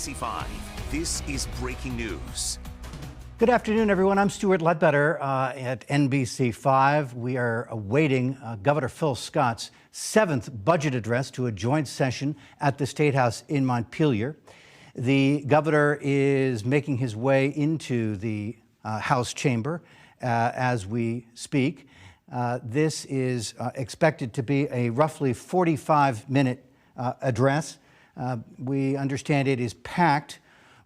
NBC5, this is breaking news. Good afternoon, everyone. I'm Stuart Ledbetter at NBC5. We are awaiting Governor Phil Scott's 7th budget address to a joint session at the State House in Montpelier. The governor is making his way into the House chamber as we speak. This is expected to be a roughly 45-minute address. We understand it is packed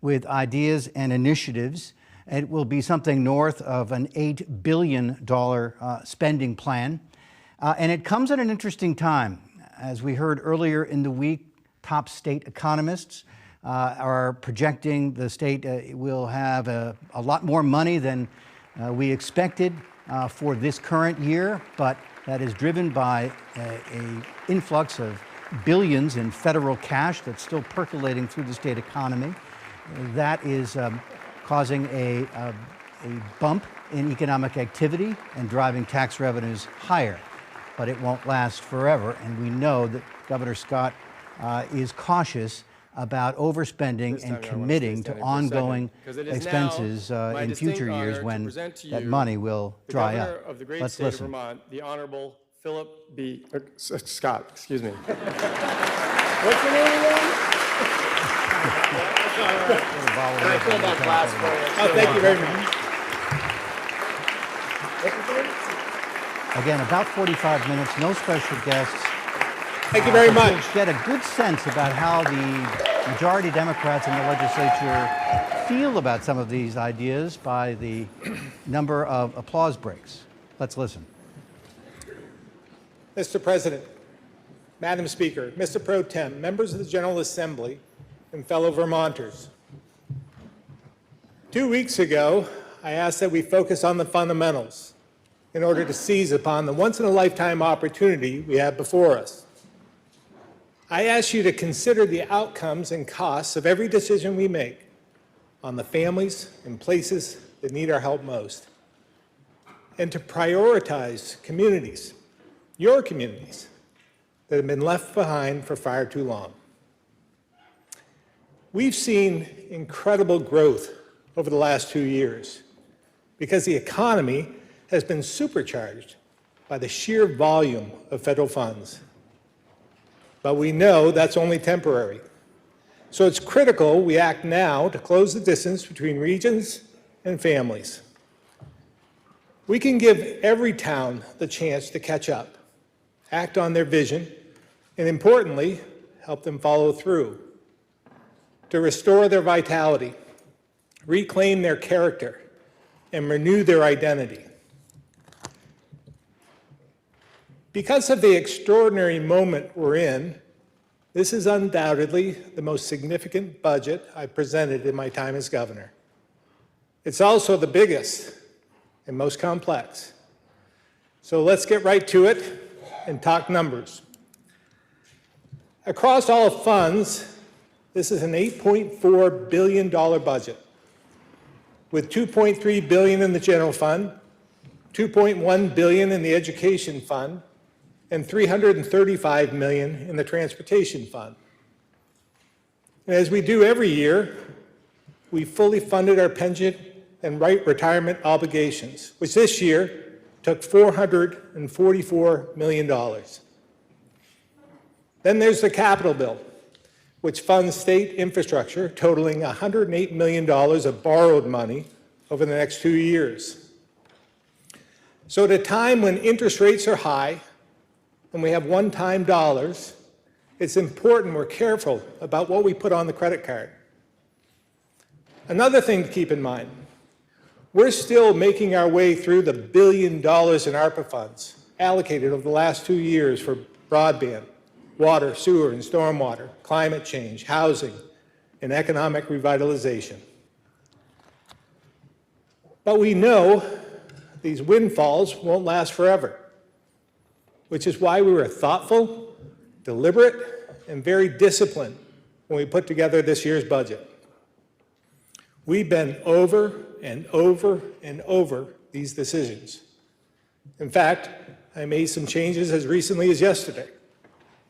with ideas and initiatives. It will be something north of an $8 billion spending plan. And it comes at an interesting time. As we heard earlier in the week, top state economists are projecting the state will have a lot more money than we expected for this current year, but that is driven by an influx of billions in federal cash that's still percolating through the state economy. That is causing a bump in economic activity and driving tax revenues higher. But it won't last forever, and we know that Governor Scott is cautious about overspending and committing to ongoing expenses in future years when that money will dry up. Of the great Let's state listen. of Vermont, the Honorable Philip B. Scott, excuse me. What's your name again? Can I fill that glass for you? Oh, thank you very much. Again, about 45 minutes, no special guests. Thank you very But much. to get a good sense about how the majority Democrats in the legislature feel about some of these ideas by the number of applause breaks. Let's listen. Mr. President, Madam Speaker, Mr. Pro Tem, members of the General Assembly, and fellow Vermonters. 2 weeks ago, I asked that we focus on the fundamentals in order to seize upon the once-in-a-lifetime opportunity we have before us. I asked you to consider the outcomes and costs of every decision we make on the families and places that need our help most, and to prioritize communities, your communities, that have been left behind for far too long. We've seen incredible growth over the last 2 years because the economy has been supercharged by the sheer volume of federal funds. But we know that's only temporary. So it's critical we act now to close the distance between regions and families. We can give every town the chance to catch up, act on their vision, and importantly, help them follow through, to restore their vitality, reclaim their character, and renew their identity. Because of the extraordinary moment we're in, this is undoubtedly the most significant budget I've presented in my time as governor. It's also the biggest and most complex. So let's get right to it and talk numbers. Across all funds, this is an $8.4 billion budget, with $2.3 billion in the general fund, $2.1 billion in the education fund, and $335 million in the transportation fund. And as we do every year, we fully funded our pension and retirement obligations, which this year took $444 million. Then there's the capital bill, which funds state infrastructure totaling $108 million of borrowed money over the next 2 years. So at a time when interest rates are high and we have one-time dollars, it's important we're careful about what we put on the credit card. Another thing to keep in mind, we're still making our way through the $1 billion in ARPA funds allocated over the last 2 years for broadband, water, sewer, and stormwater, climate change, housing, and economic revitalization. But we know these windfalls won't last forever, which is why we were thoughtful, deliberate, and very disciplined when we put together this year's budget. We've been over and over and over these decisions. In fact, I made some changes as recently as yesterday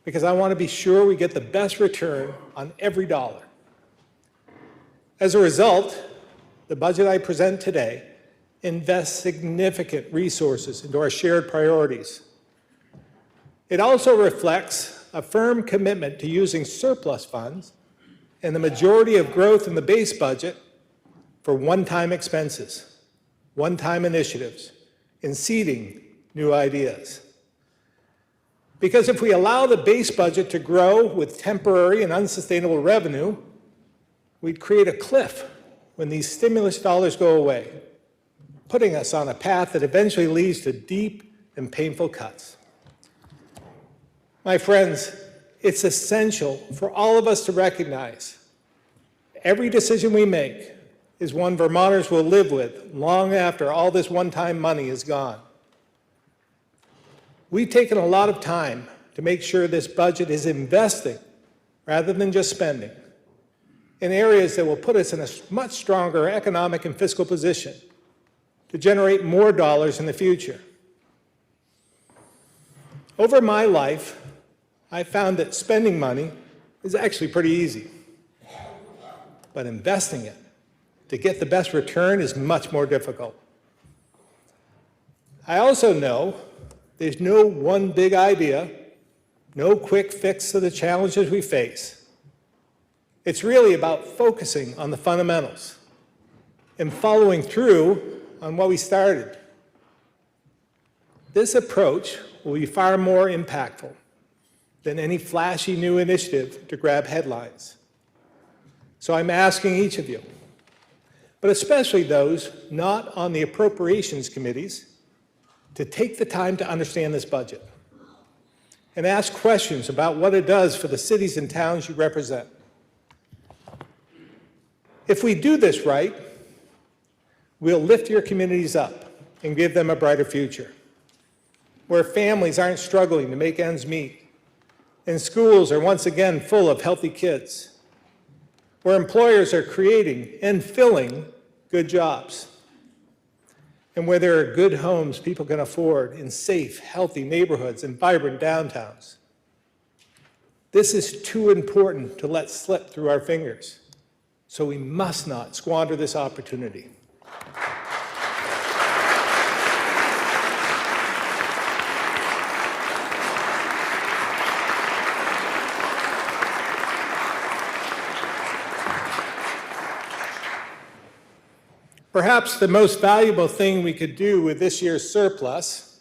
because I want to be sure we get the best return on every dollar. As a result, the budget I present today invests significant resources into our shared priorities. It also reflects a firm commitment to using surplus funds and the majority of growth in the base budget for one-time expenses, one-time initiatives, and seeding new ideas. Because if we allow the base budget to grow with temporary and unsustainable revenue, we'd create a cliff when these stimulus dollars go away, putting us on a path that eventually leads to deep and painful cuts. My friends, it's essential for all of us to recognize every decision we make is one Vermonters will live with long after all this one-time money is gone. We've taken a lot of time to make sure this budget is investing rather than just spending in areas that will put us in a much stronger economic and fiscal position to generate more dollars in the future. Over my life, I found that spending money is actually pretty easy, but investing it to get the best return is much more difficult. I also know there's no one big idea, no quick fix to the challenges we face. It's really about focusing on the fundamentals and following through on what we started. This approach will be far more impactful than any flashy new initiative to grab headlines. So I'm asking each of you, but especially those not on the appropriations committees, to take the time to understand this budget and ask questions about what it does for the cities and towns you represent. If we do this right, we'll lift your communities up and give them a brighter future, where families aren't struggling to make ends meet, and schools are once again full of healthy kids, where employers are creating and filling good jobs, and where there are good homes people can afford in safe, healthy neighborhoods and vibrant downtowns. This is too important to let slip through our fingers, so we must not squander this opportunity. Perhaps the most valuable thing we could do with this year's surplus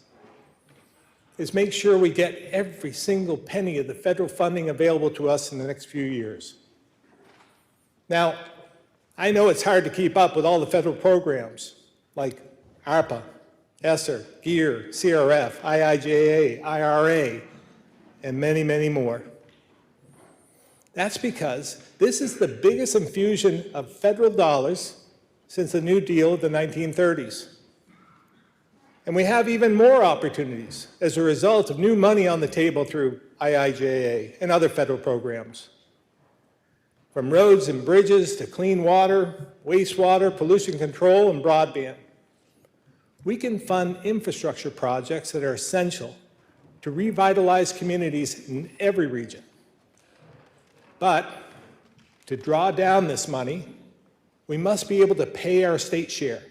is make sure we get every single penny of the federal funding available to us in the next few years. Now, I know it's hard to keep up with all the federal programs like ARPA, ESSER, GEAR, CRF, IIJA, IRA, and many, many more. That's because this is the biggest infusion of federal dollars since the New Deal of the 1930s. And we have even more opportunities as a result of new money on the table through IIJA and other federal programs. From roads and bridges to clean water, wastewater, pollution control, and broadband. We can fund infrastructure projects that are essential to revitalize communities in every region. But to draw down this money, we must be able to pay our state share.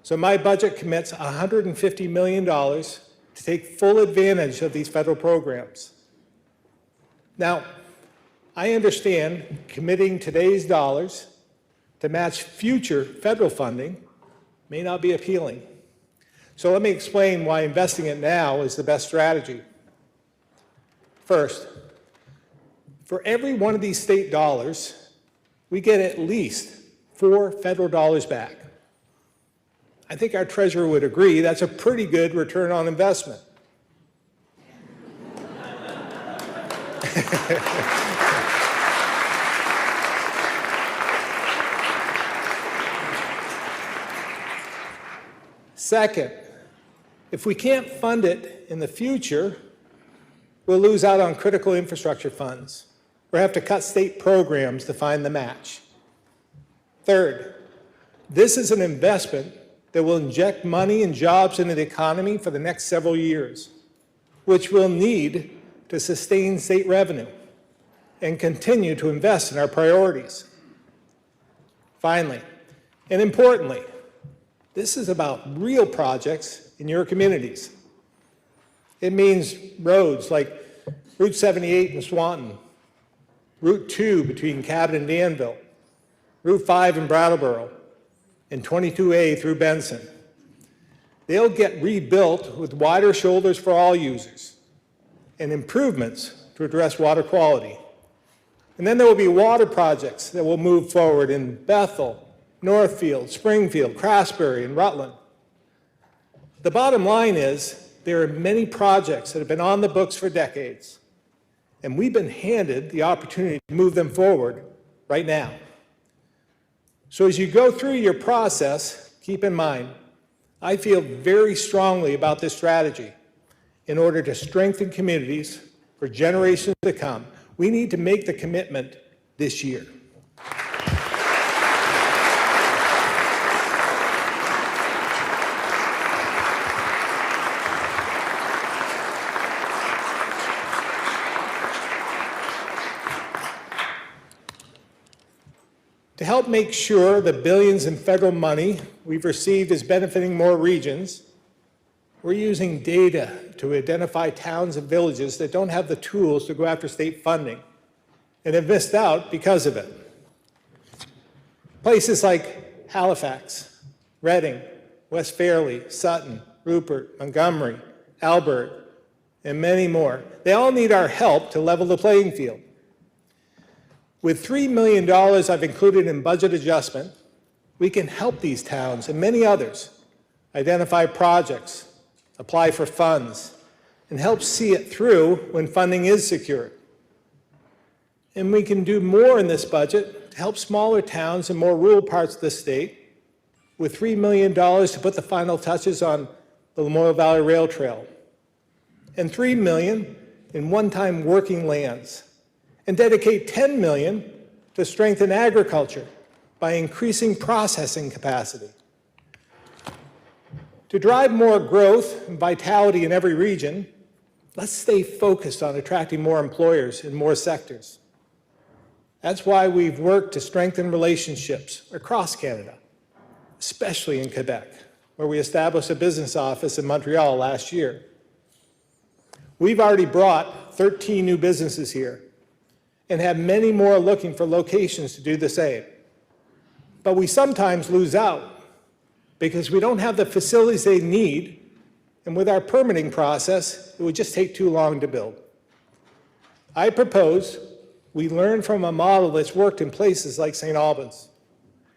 So my budget commits $150 million to take full advantage of these federal programs. Now, I understand committing today's dollars to match future federal funding may not be appealing. So let me explain why investing it now is the best strategy. First, for every one of these state dollars, we get at least 4 federal dollars back. I think our treasurer would agree that's a pretty good return on investment. Second, if we can't fund it in the future, we'll lose out on critical infrastructure funds or have to cut state programs to find the match. Third, this is an investment that will inject money and jobs into the economy for the next several years, which we'll need to sustain state revenue and continue to invest in our priorities. Finally, and importantly, this is about real projects in your communities. It means roads like Route 78 in Swanton, Route 2 between Cabot and Danville, Route 5 in Brattleboro, and 22A through Benson. They'll get rebuilt with wider shoulders for all users and improvements to address water quality. And then there will be water projects that will move forward in Bethel, Northfield, Springfield, Craftsbury, and Rutland. The bottom line is there are many projects that have been on the books for decades, and we've been handed the opportunity to move them forward right now. So as you go through your process, keep in mind, I feel very strongly about this strategy. In order to strengthen communities for generations to come, we need to make the commitment this year. To help make sure the billions in federal money we've received is benefiting more regions, we're using data to identify towns and villages that don't have the tools to go after state funding and have missed out because of it. Places like Halifax, Reading, West Fairleigh, Sutton, Rupert, Montgomery, Albert, and many more. They all need our help to level the playing field. With $3 million I've included in budget adjustment, we can help these towns and many others identify projects, apply for funds, and help see it through when funding is secured. And we can do more in this budget to help smaller towns and more rural parts of the state with $3 million to put the final touches on the Lamoille Valley Rail Trail, and $3 million in one-time working lands, and dedicate $10 million to strengthen agriculture by increasing processing capacity. To drive more growth and vitality in every region, let's stay focused on attracting more employers in more sectors. That's why we've worked to strengthen relationships across Canada, especially in Quebec, where we established a business office in Montreal last year. We've already brought 13 new businesses here and have many more looking for locations to do the same. But we sometimes lose out because we don't have the facilities they need, and with our permitting process, it would just take too long to build. I propose we learn from a model that's worked in places like St. Albans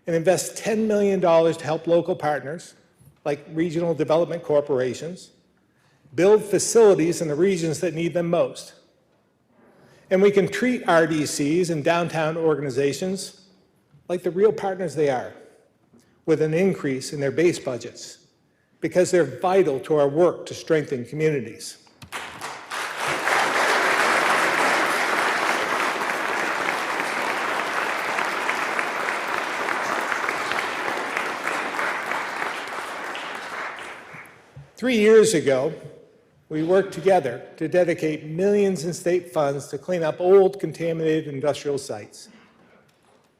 and invest $10 million to help local partners, like regional development corporations, build facilities in the regions that need them most. And we can treat RDCs and downtown organizations like the real partners they are, with an increase in their base budgets, because they're vital to our work to strengthen communities. Three years ago, we worked together to dedicate millions in state funds to clean up old, contaminated industrial sites.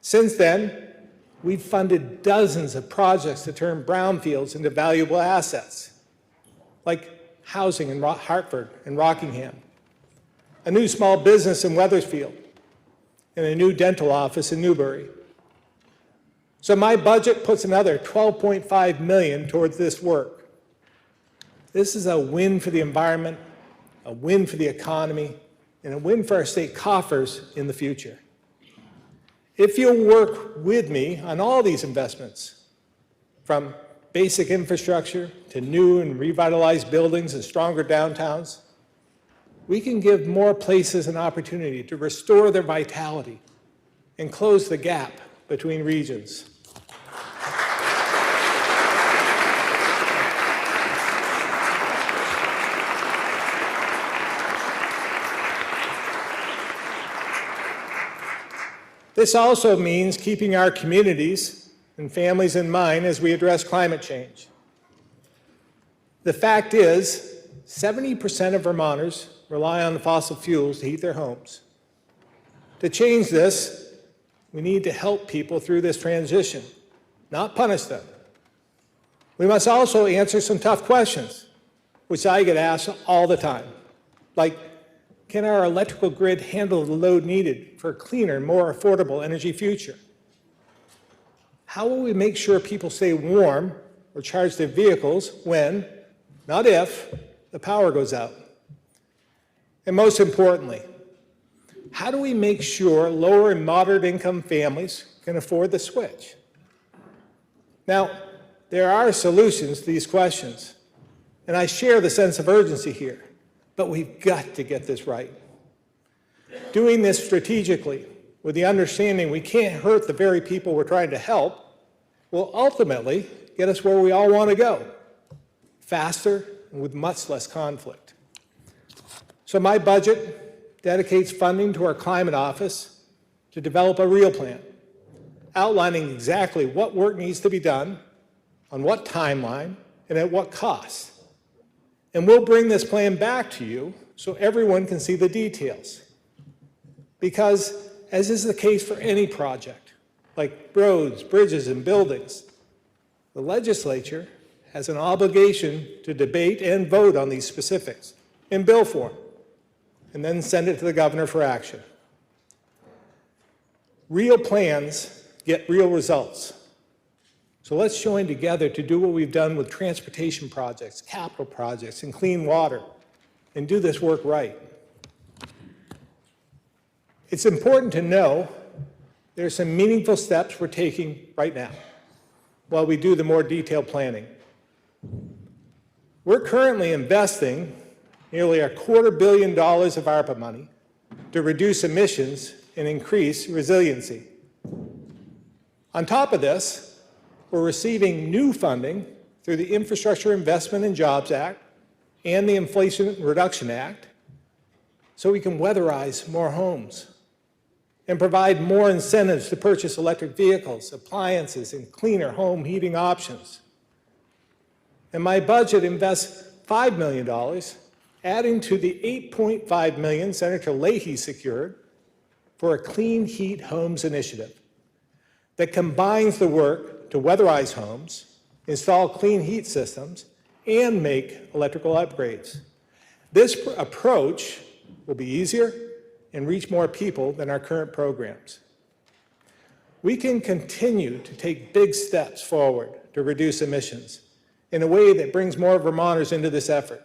Since then, we've funded dozens of projects to turn brownfields into valuable assets, like housing in Hartford and Rockingham, a new small business in Wethersfield, and a new dental office in Newbury. So my budget puts another $12.5 million towards this work. This is a win for the environment, a win for the economy, and a win for our state coffers in the future. If you'll work with me on all these investments, from basic infrastructure to new and revitalized buildings and stronger downtowns, we can give more places an opportunity to restore their vitality and close the gap between regions. This also means keeping our communities and families in mind as we address climate change. The fact is, 70% of Vermonters rely on fossil fuels to heat their homes. To change this, We need to help people through this transition, not punish them. We must also answer some tough questions, which I get asked all the time, like, can our electrical grid handle the load needed for a cleaner, more affordable energy future? How will we make sure people stay warm or charge their vehicles when, not if, the power goes out? And most importantly, how do we make sure lower and moderate income families can afford the switch? Now, there are solutions to these questions, and I share the sense of urgency here, but we've got to get this right. Doing this strategically, with the understanding we can't hurt the very people we're trying to help, will ultimately get us where we all want to go, faster and with much less conflict. So my budget dedicates funding to our climate office to develop a real plan, outlining exactly what work needs to be done, on what timeline, and at what cost. And we'll bring this plan back to you so everyone can see the details. Because, as is the case for any project, like roads, bridges, and buildings, the legislature has an obligation to debate and vote on these specifics in bill form, and then send it to the governor for action. Real plans get real results. So let's join together to do what we've done with transportation projects, capital projects, and clean water, and do this work right. It's important to know there are some meaningful steps we're taking right now while we do the more detailed planning. We're currently investing nearly $250 million of ARPA money to reduce emissions and increase resiliency. On top of this, we're receiving new funding through the Infrastructure Investment and Jobs Act and the Inflation Reduction Act so we can weatherize more homes and provide more incentives to purchase electric vehicles, appliances, and cleaner home heating options. And my budget invests $5 million, adding to the $8.5 million Senator Leahy secured for a Clean Heat Homes initiative that combines the work to weatherize homes, install clean heat systems, and make electrical upgrades. This approach will be easier and reach more people than our current programs. We can continue to take big steps forward to reduce emissions in a way that brings more Vermonters into this effort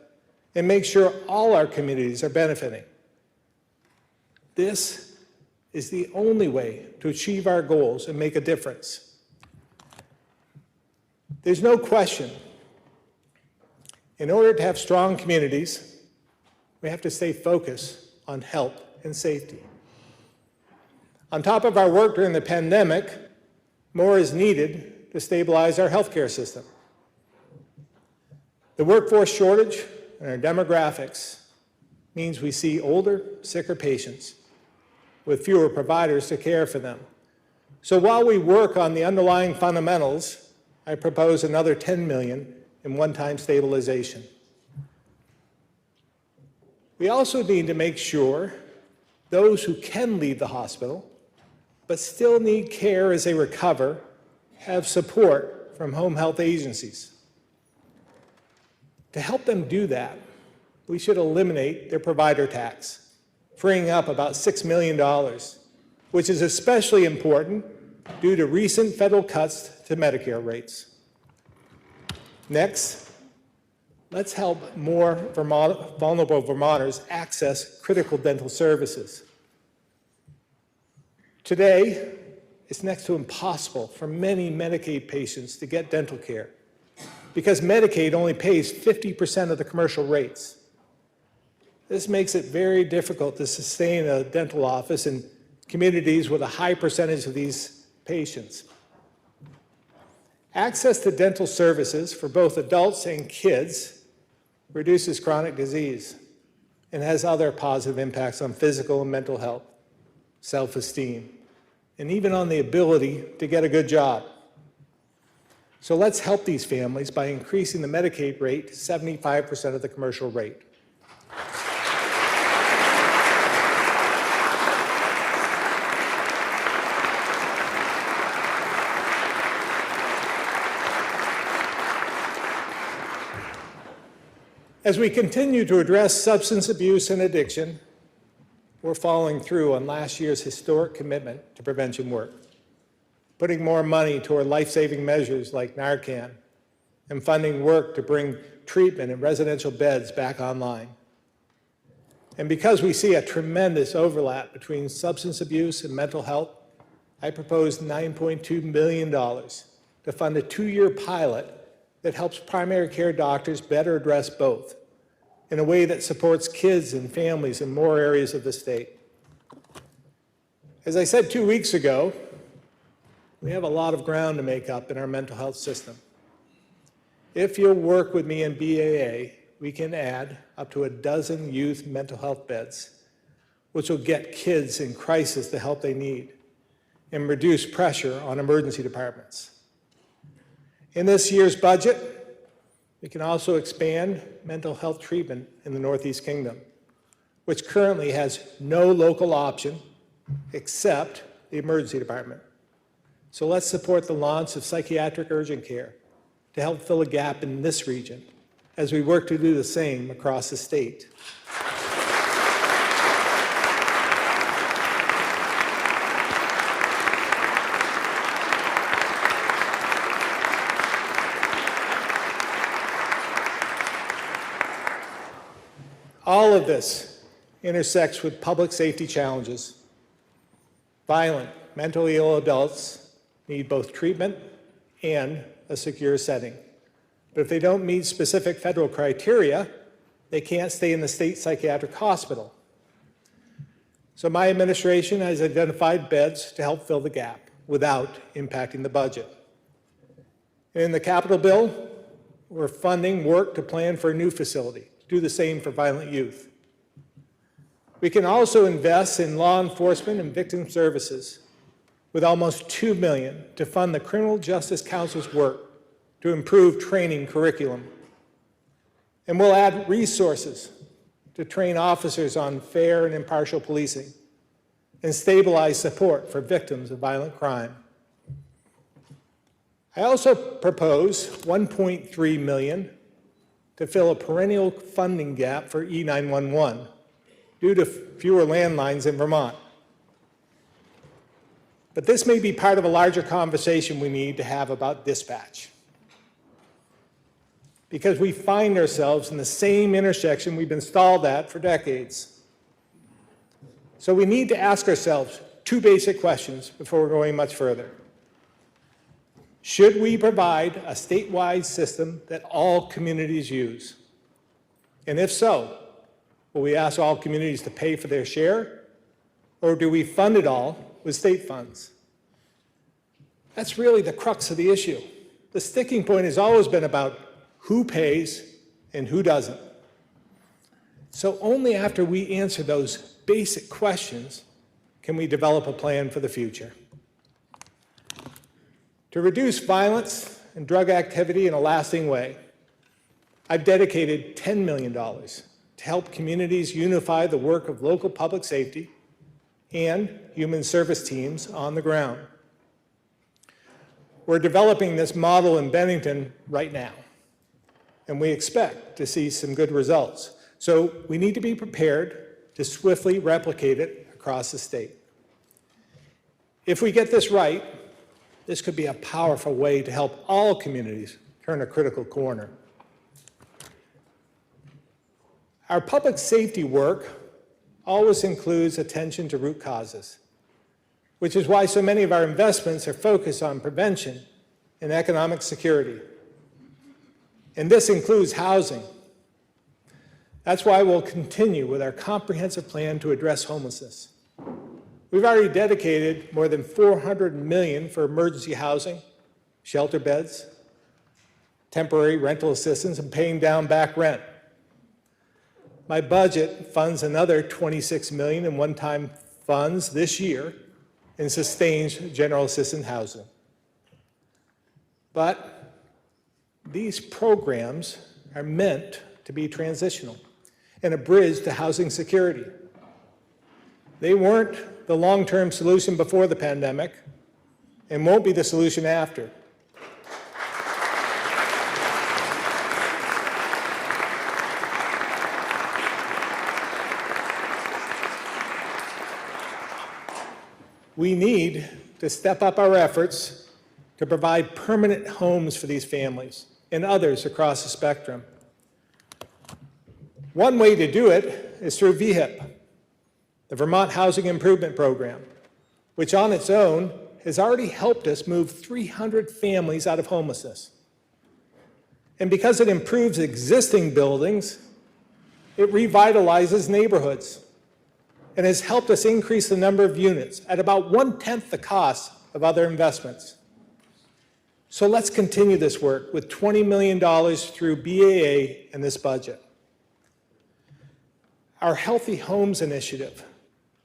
and makes sure all our communities are benefiting. This is the only way to achieve our goals and make a difference. There's no question, in order to have strong communities, we have to stay focused on health and safety. On top of our work during the pandemic, more is needed to stabilize our healthcare system. The workforce shortage and our demographics means we see older, sicker patients with fewer providers to care for them. So while we work on the underlying fundamentals, I propose another $10 million in one-time stabilization. We also need to make sure those who can leave the hospital but still need care as they recover have support from home health agencies. To help them do that, we should eliminate their provider tax, freeing up about $6 million, which is especially important due to recent federal cuts to Medicare rates. Next, let's help more vulnerable Vermonters access critical dental services. Today, it's next to impossible for many Medicaid patients to get dental care because Medicaid only pays 50% of the commercial rates. This makes it very difficult to sustain a dental office in communities with a high percentage of these patients. Access to dental services for both adults and kids reduces chronic disease and has other positive impacts on physical and mental health, self-esteem, and even on the ability to get a good job. So let's help these families by increasing the Medicaid rate to 75% of the commercial rate. As we continue to address substance abuse and addiction, we're following through on last year's historic commitment to prevention work, putting more money toward life-saving measures like Narcan, and funding work to bring treatment and residential beds back online. And because we see a tremendous overlap between substance abuse and mental health, I propose $9.2 million to fund a 2-year pilot that helps primary care doctors better address both in a way that supports kids and families in more areas of the state. As I said 2 weeks ago, we have a lot of ground to make up in our mental health system. If you'll work with me in BAA, we can add up to 12 youth mental health beds, which will get kids in crisis the help they need and reduce pressure on emergency departments. In this year's budget, we can also expand mental health treatment in the Northeast Kingdom, which currently has no local option except the emergency department. So let's support the launch of psychiatric urgent care to help fill a gap in this region as we work to do the same across the state. All of this intersects with public safety challenges. Violent, mentally ill adults need both treatment and a secure setting. But if they don't meet specific federal criteria, they can't stay in the state psychiatric hospital. So my administration has identified beds to help fill the gap without impacting the budget. In the Capitol bill, we're funding work to plan for a new facility, to do the same for violent youth. We can also invest in law enforcement and victim services with almost $2 million to fund the Criminal Justice Council's work to improve training curriculum. And we'll add resources to train officers on fair and impartial policing and stabilize support for victims of violent crime. I also propose $1.3 million to fill a perennial funding gap for E911 due to fewer landlines in Vermont. But this may be part of a larger conversation we need to have about dispatch, because we find ourselves in the same intersection we've been stalled at for decades. So we need to ask ourselves 2 basic questions before we're going much further. Should we provide a statewide system that all communities use? And if so, will we ask all communities to pay for their share, or do we fund it all with state funds? That's really the crux of the issue. The sticking point has always been about who pays and who doesn't. So only after we answer those basic questions can we develop a plan for the future. To reduce violence and drug activity in a lasting way, I've dedicated $10 million to help communities unify the work of local public safety and human service teams on the ground. We're developing this model in Bennington right now, and we expect to see some good results. So we need to be prepared to swiftly replicate it across the state. If we get this right, this could be a powerful way to help all communities turn a critical corner. Our public safety work always includes attention to root causes, which is why so many of our investments are focused on prevention and economic security. And this includes housing. That's why we'll continue with our comprehensive plan to address homelessness. We've already dedicated more than $400 million for emergency housing, shelter beds, temporary rental assistance, and paying down back rent. My budget funds another $26 million in one-time funds this year and sustains general assistance housing. But these programs are meant to be transitional and a bridge to housing security. They weren't the long-term solution before the pandemic and won't be the solution after. We need to step up our efforts to provide permanent homes for these families and others across the spectrum. One way to do it is through VHIP, the Vermont Housing Improvement Program, which on its own has already helped us move 300 families out of homelessness. And because it improves existing buildings, it revitalizes neighborhoods and has helped us increase the number of units at about 1/10 the cost of other investments. So let's continue this work with $20 million through BAA in this budget. Our Healthy Homes Initiative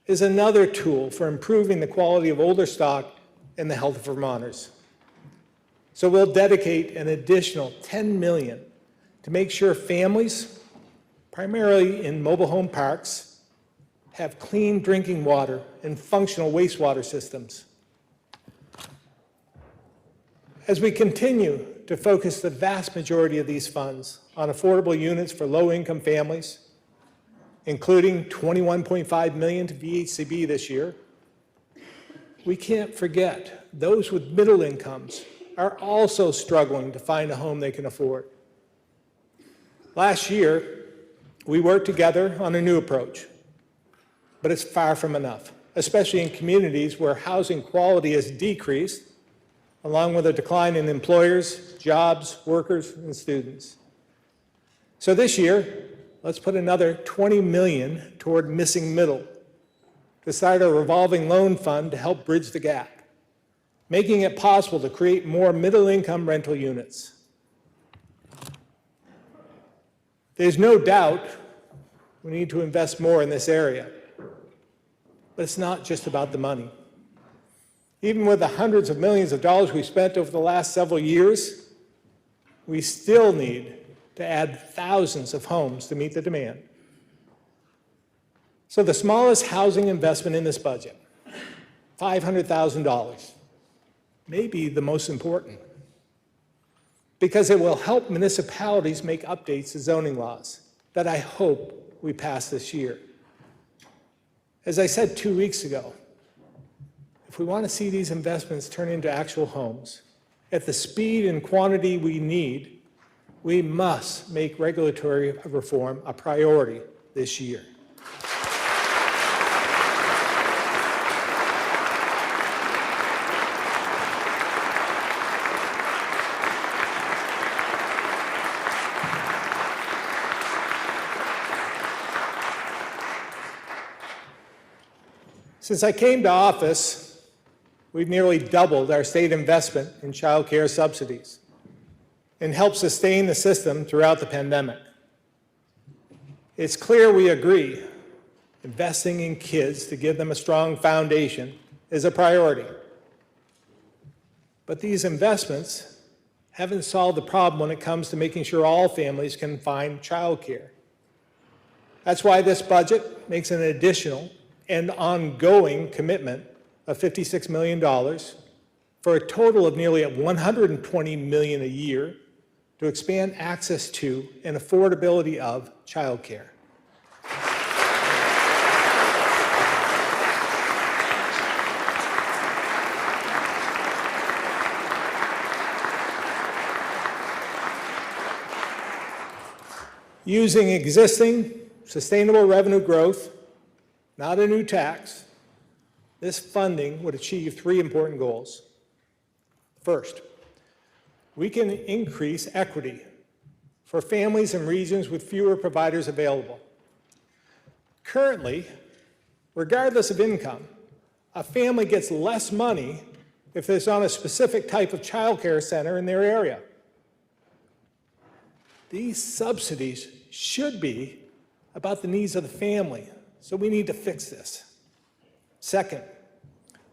is another tool for improving the quality of older stock and the health of Vermonters. So we'll dedicate an additional $10 million to make sure families, primarily in mobile home parks, have clean drinking water and functional wastewater systems. As we continue to focus the vast majority of these funds on affordable units for low-income families, including $21.5 million to VHCB this year, we can't forget those with middle incomes are also struggling to find a home they can afford. Last year, we worked together on a new approach, but it's far from enough, especially in communities where housing quality has decreased, along with a decline in employers, jobs, workers, and students. So this year, let's put another $20 million toward missing middle to start a revolving loan fund to help bridge the gap, making it possible to create more middle-income rental units. There's no doubt we need to invest more in this area, but it's not just about the money. Even with the hundreds of millions of dollars we've spent over the last several years, we still need to add thousands of homes to meet the demand. So the smallest housing investment in this budget, $500,000, may be the most important, because it will help municipalities make updates to zoning laws that I hope we pass this year. As I said 2 weeks ago, if we want to see these investments turn into actual homes at the speed and quantity we need, we must make regulatory reform a priority this year. Since I came to office, we've nearly doubled our state investment in child care subsidies and helped sustain the system throughout the pandemic. It's clear we agree investing in kids to give them a strong foundation is a priority. But these investments haven't solved the problem when it comes to making sure all families can find child care. That's why this budget makes an additional and ongoing commitment of $56 million for a total of nearly $120 million a year to expand access to and affordability of child care. Using existing sustainable revenue growth, not a new tax, this funding would achieve three important goals. First, we can increase equity for families in regions with fewer providers available. Currently, regardless of income, a family gets less money if there's not a specific type of child care center in their area. These subsidies should be about the needs of the family, so we need to fix this. Second,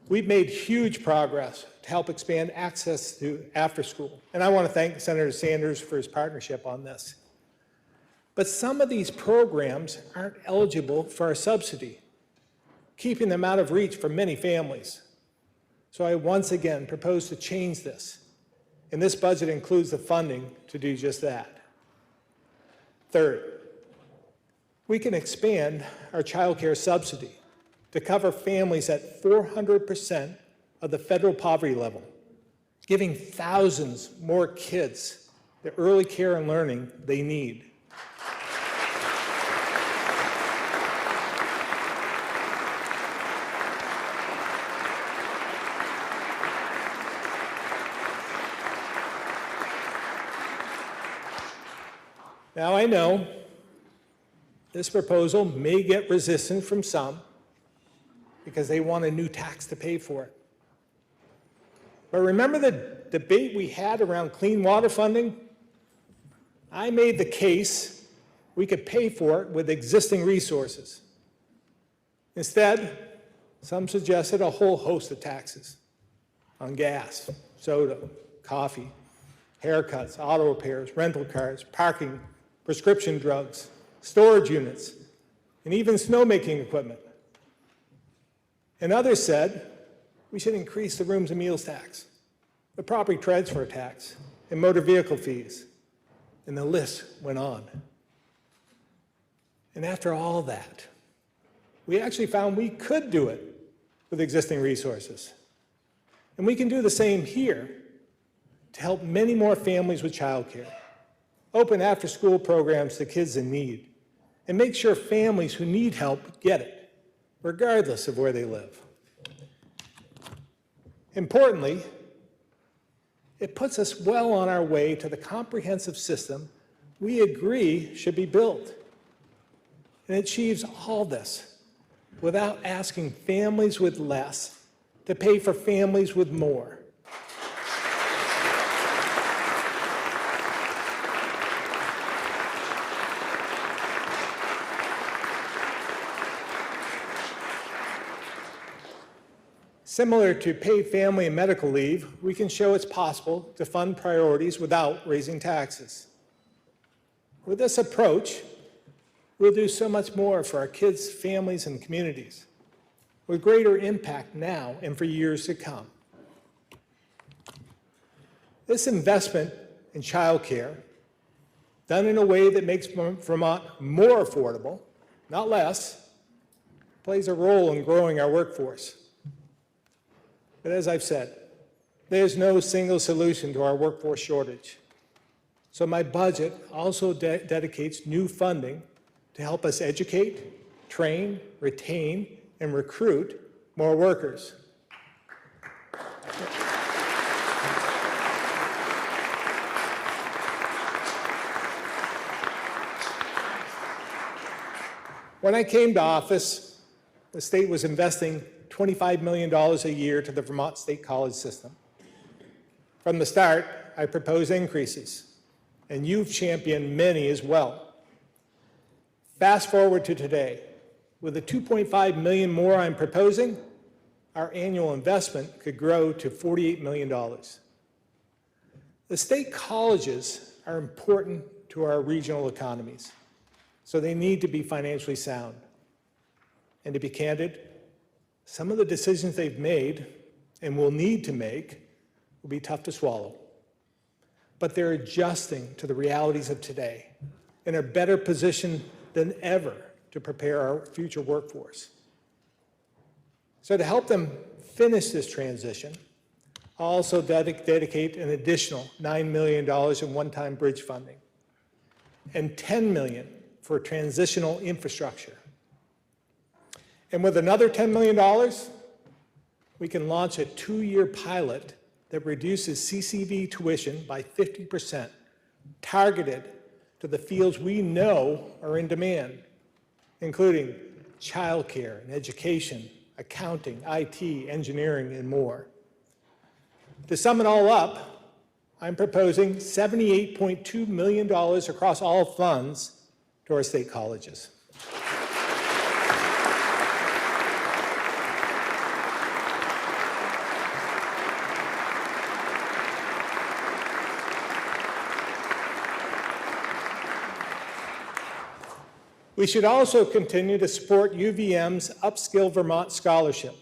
we've made huge progress to help expand access to after school, and I want to thank Senator Sanders for his partnership on this. But some of these programs aren't eligible for a subsidy, keeping them out of reach for many families. So I once again propose to change this, and this budget includes the funding to do just that. Third, we can expand our child care subsidy to cover families at 400% of the federal poverty level, giving thousands more kids the early care and learning they need. Now, I know this proposal may get resistance from some because they want a new tax to pay for it. But remember the debate we had around clean water funding? I made the case we could pay for it with existing resources. Instead, some suggested a whole host of taxes on gas, soda, coffee, haircuts, auto repairs, rental cars, parking, prescription drugs, storage units, and even snowmaking equipment. And others said we should increase the rooms and meals tax, the property transfer tax, and motor vehicle fees. And the list went on. And after all that, we actually found we could do it with existing resources. And we can do the same here to help many more families with childcare, open after-school programs to kids in need, and make sure families who need help get it, regardless of where they live. Importantly, it puts us well on our way to the comprehensive system we agree should be built. And it achieves all this without asking families with less to pay for families with more. Similar to paid family and medical leave, we can show it's possible to fund priorities without raising taxes. With this approach, we'll do so much more for our kids, families, and communities, with greater impact now and for years to come. This investment in childcare, done in a way that makes Vermont more affordable, not less, plays a role in growing our workforce. But as I've said, there's no single solution to our workforce shortage. So my budget also dedicates new funding to help us educate, train, retain, and recruit more workers. When I came to office, the state was investing $25 million a year to the Vermont State College system. From the start, I proposed increases, and you've championed many as well. Fast forward to today, with the $2.5 million more I'm proposing, our annual investment could grow to $48 million. The state colleges are important to our regional economies, so they need to be financially sound. And to be candid, some of the decisions they've made and will need to make will be tough to swallow. But they're adjusting to the realities of today and are better positioned than ever to prepare our future workforce. So to help them finish this transition, I'll also dedicate an additional $9 million in one-time bridge funding and $10 million for transitional infrastructure. And with another $10 million, we can launch a 2-year pilot that reduces CCV tuition by 50%, targeted to the fields we know are in demand, including childcare and education, accounting, IT, engineering, and more. To sum it all up, I'm proposing $78.2 million across all funds to our state colleges. We should also continue to support UVM's Upskill Vermont Scholarship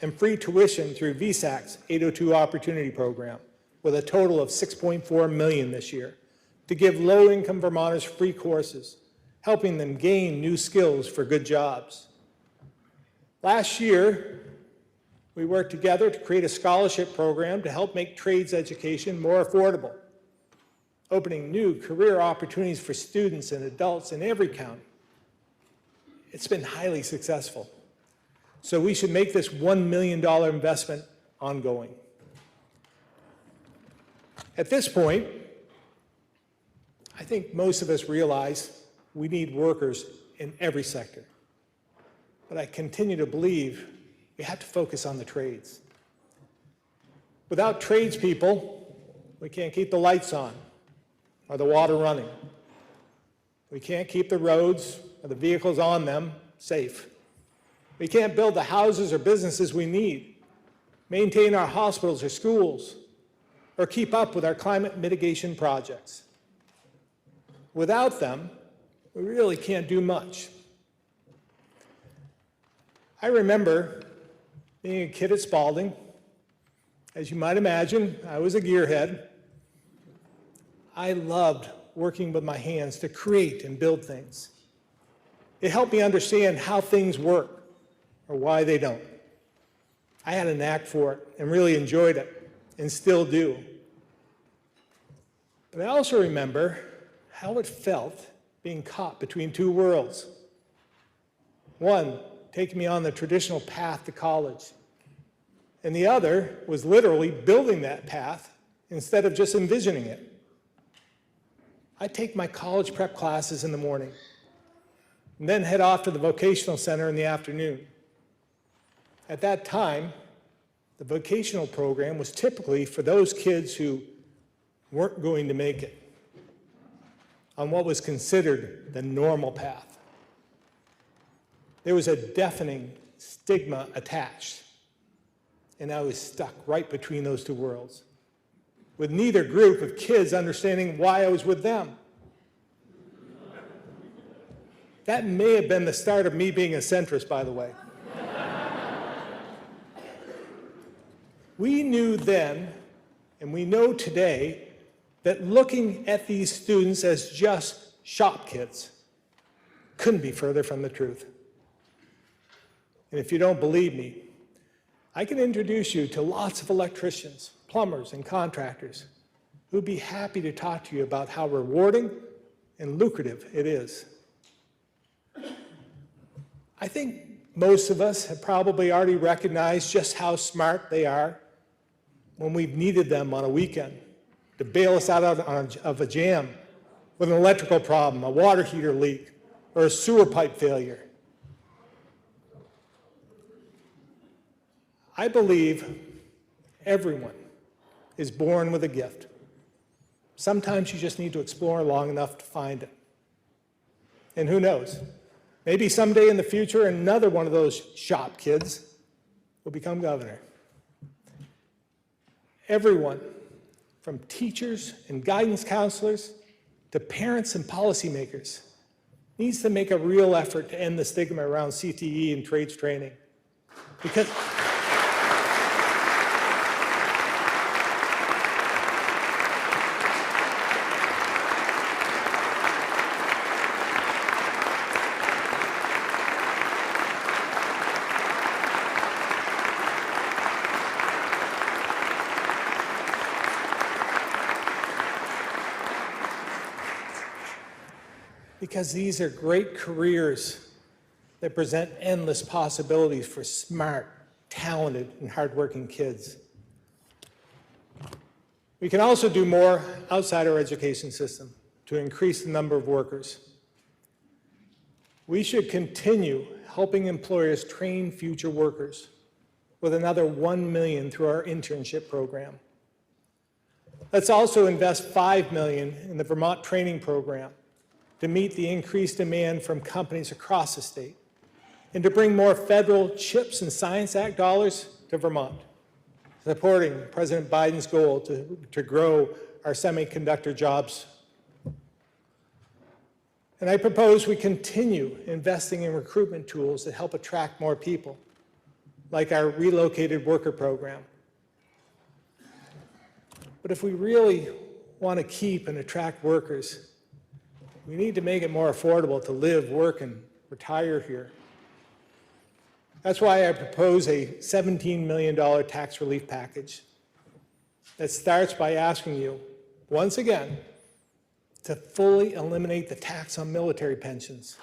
and free tuition through VSAC's 802 Opportunity Program, with a total of $6.4 million this year, to give low-income Vermonters free courses, helping them gain new skills for good jobs. Last year, we worked together to create a scholarship program to help make trades education more affordable, opening new career opportunities for students and adults in every county. It's been highly successful. So we should make this $1 million investment ongoing. At this point, I think most of us realize we need workers in every sector. But I continue to believe we have to focus on the trades. Without tradespeople, we can't keep the lights on or the water running. We can't keep the roads or the vehicles on them safe. We can't build the houses or businesses we need, maintain our hospitals or schools, or keep up with our climate mitigation projects. Without them, we really can't do much. I remember being a kid at Spalding. As you might imagine, I was a gearhead. I loved working with my hands to create and build things. It helped me understand how things work or why they don't. I had a knack for it and really enjoyed it, and still do. But I also remember how it felt being caught between two worlds. One taking me on the traditional path to college, and the other was literally building that path instead of just envisioning it. I'd take my college prep classes in the morning and then head off to the vocational center in the afternoon. At that time, the vocational program was typically for those kids who weren't going to make it on what was considered the normal path. There was a deafening stigma attached, and I was stuck right between those two worlds, with neither group of kids understanding why I was with them. That may have been the start of me being a centrist, by the way. We knew then, and we know today, that looking at these students as just shop kids couldn't be further from the truth. And if you don't believe me, I can introduce you to lots of electricians, plumbers, and contractors who'd be happy to talk to you about how rewarding and lucrative it is. I think most of us have probably already recognized just how smart they are when we've needed them on a weekend to bail us out of a jam with an electrical problem, a water heater leak, or a sewer pipe failure. I believe everyone is born with a gift. Sometimes you just need to explore long enough to find it. And who knows? Maybe someday in the future, another one of those shop kids will become governor. Everyone, from teachers and guidance counselors to parents and policymakers, needs to make a real effort to end the stigma around CTE and trades training. Because these are great careers that present endless possibilities for smart, talented, and hardworking kids. We can also do more outside our education system to increase the number of workers. We should continue helping employers train future workers with another $1 million through our internship program. Let's also invest $5 million in the Vermont Training Program to meet the increased demand from companies across the state, and to bring more federal CHIPS and Science Act dollars to Vermont, supporting President Biden's goal to grow our semiconductor jobs. And I propose we continue investing in recruitment tools that help attract more people, like our relocated worker program. But if we really want to keep and attract workers, we need to make it more affordable to live, work, and retire here. That's why I propose a $17 million tax relief package that starts by asking you, once again, to fully eliminate the tax on military pensions.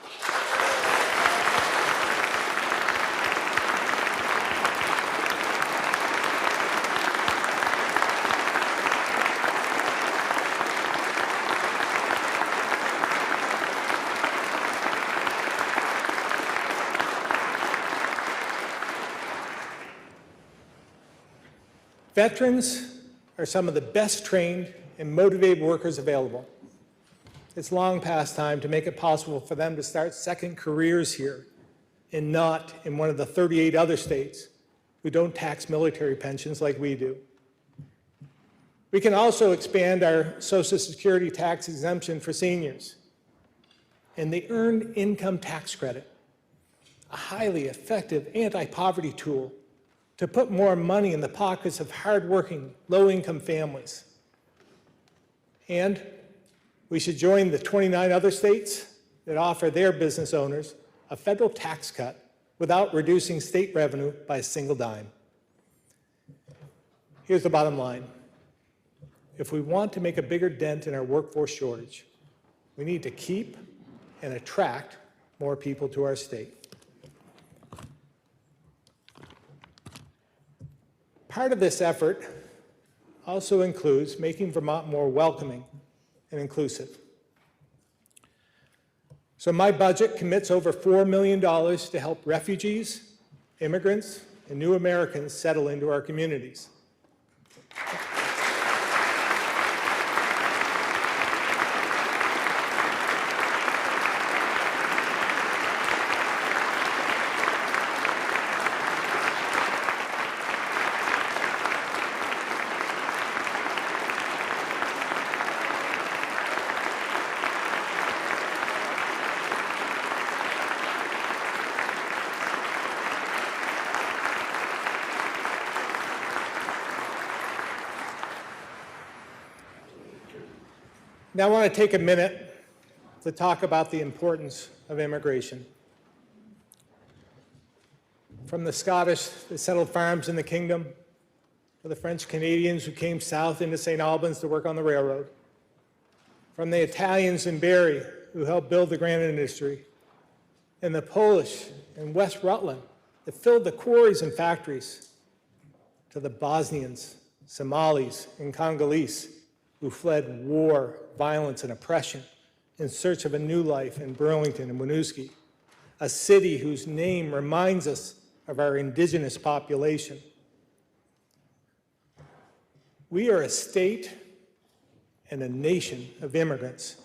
Veterans are some of the best trained and motivated workers available. It's long past time to make it possible for them to start second careers here and not in one of the 38 other states who don't tax military pensions like we do. We can also expand our Social Security tax exemption for seniors and the Earned Income Tax Credit, a highly effective anti-poverty tool to put more money in the pockets of hardworking, low-income families. And we should join the 29 other states that offer their business owners a federal tax cut without reducing state revenue by a single dime. Here's the bottom line. If we want to make a bigger dent in our workforce shortage, we need to keep and attract more people to our state. Part of this effort also includes making Vermont more welcoming and inclusive. So my budget commits over $4 million to help refugees, immigrants, and new Americans settle into our communities. Now I want to take a minute to talk about the importance of immigration. From the Scottish that settled farms in the kingdom, to the French Canadians who came south into St. Albans to work on the railroad, from the Italians in Barrie who helped build the granite industry, and the Polish in West Rutland that filled the quarries and factories, to the Bosnians, Somalis, and Congolese who fled war, violence, and oppression in search of a new life in Burlington and Winooski, a city whose name reminds us of our indigenous population. We are a state and a nation of immigrants.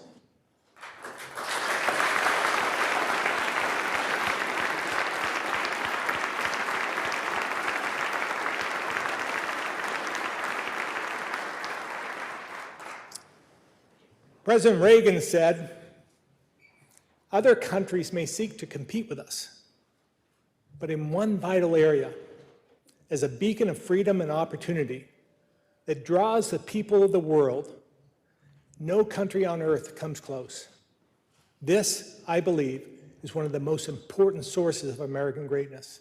President Reagan said, "Other countries may seek to compete with us, but in one vital area, as a beacon of freedom and opportunity that draws the people of the world, no country on earth comes close." This, I believe, is one of the most important sources of American greatness.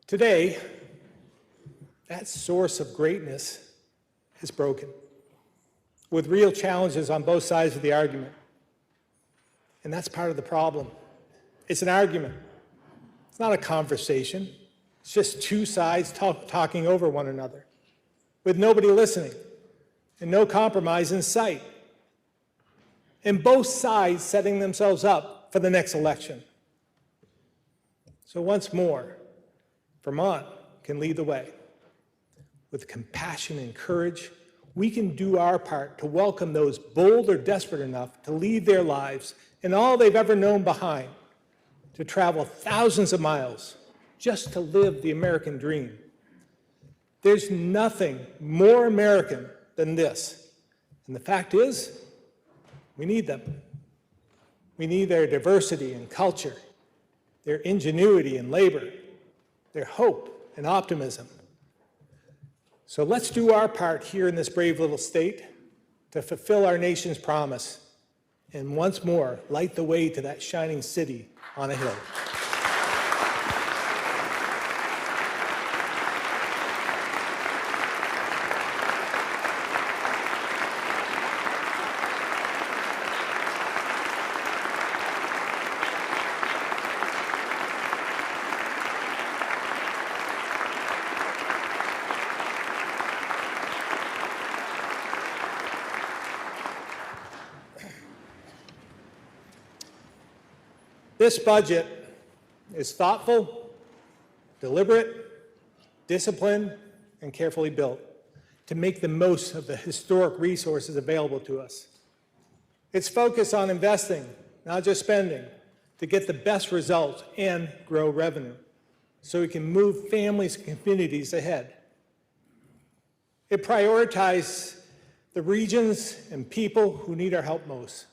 Today, that source of greatness is broken, with real challenges on both sides of the argument. And that's part of the problem. It's an argument. It's not a conversation. It's just two sides talking over one another, with nobody listening and no compromise in sight. And both sides setting themselves up for the next election. So once more, Vermont can lead the way. With compassion and courage, we can do our part to welcome those bold or desperate enough to leave their lives and all they've ever known behind, to travel thousands of miles just to live the American dream. There's nothing more American than this. And the fact is, we need them. We need their diversity and culture, their ingenuity and labor, their hope and optimism. So let's do our part here in this brave little state to fulfill our nation's promise and once more light the way to that shining city on a hill. This budget is thoughtful, deliberate, disciplined, and carefully built to make the most of the historic resources available to us. It's focused on investing, not just spending, to get the best results and grow revenue so we can move families and communities ahead. It prioritizes the regions and people who need our help most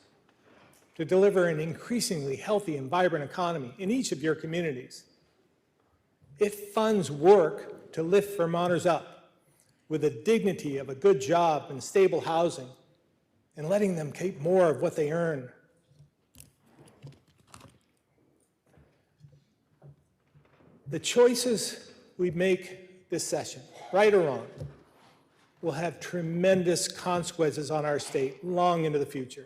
to deliver an increasingly healthy and vibrant economy in each of your communities. It funds work to lift Vermonters up with the dignity of a good job and stable housing and letting them keep more of what they earn. The choices we make this session, right or wrong, will have tremendous consequences on our state long into the future.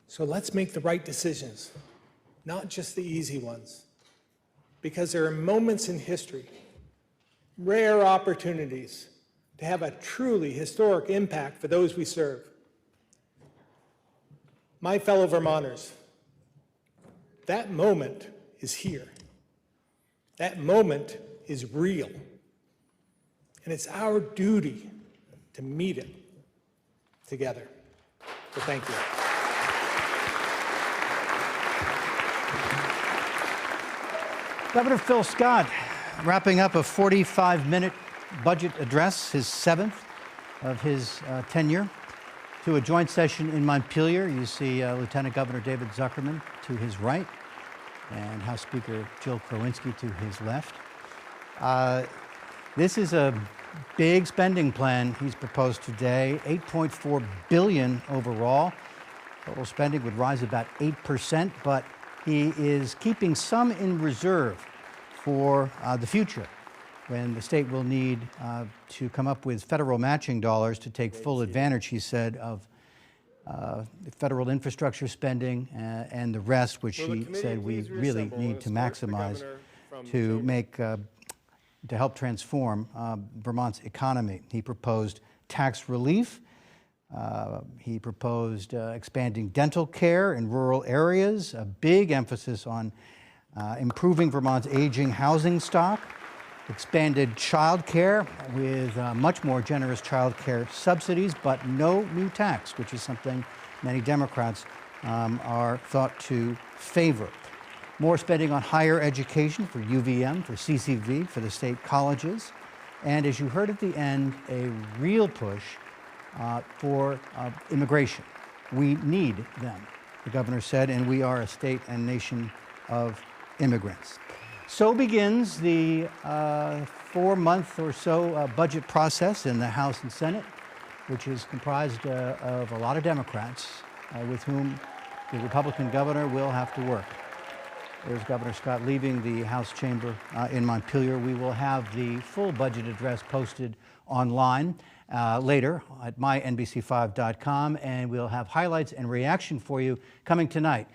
So let's make the right decisions, not just the easy ones, because there are moments in history, rare opportunities to have a truly historic impact for those we serve. My fellow Vermonters, that moment is here. That moment is real. And it's our duty to meet it together. So thank you. Governor Phil Scott wrapping up a 45-minute budget address, his seventh of his tenure, to a joint session in Montpelier. You see Lieutenant Governor David Zuckerman to his right and House Speaker Jill Krowinski to his left. This is a big spending plan he's proposed today, $8.4 billion overall. Total spending would rise about 8%, but he is keeping some in reserve for the future, when the state will need to come up with federal matching dollars to take full advantage, he said, of the federal infrastructure spending and the rest, which he said we really need to maximize to make to help transform Vermont's economy. He proposed tax relief. He proposed expanding dental care in rural areas, a big emphasis on improving Vermont's aging housing stock, expanded child care with much more generous child care subsidies, but no new tax, which is something many Democrats are thought to favor. More spending on higher education for UVM, for CCV, for the state colleges, and as you heard at the end, a real push for immigration. We need them, the governor said, and we are a state and nation of immigrants. So begins the 4-month or so budget process in the House and Senate, which is comprised of a lot of Democrats with whom the Republican governor will have to work. There's Governor Scott leaving the House chamber in Montpelier. We will have the full budget address posted online later at mynbc5.com, and we'll have highlights and reaction for you coming tonight.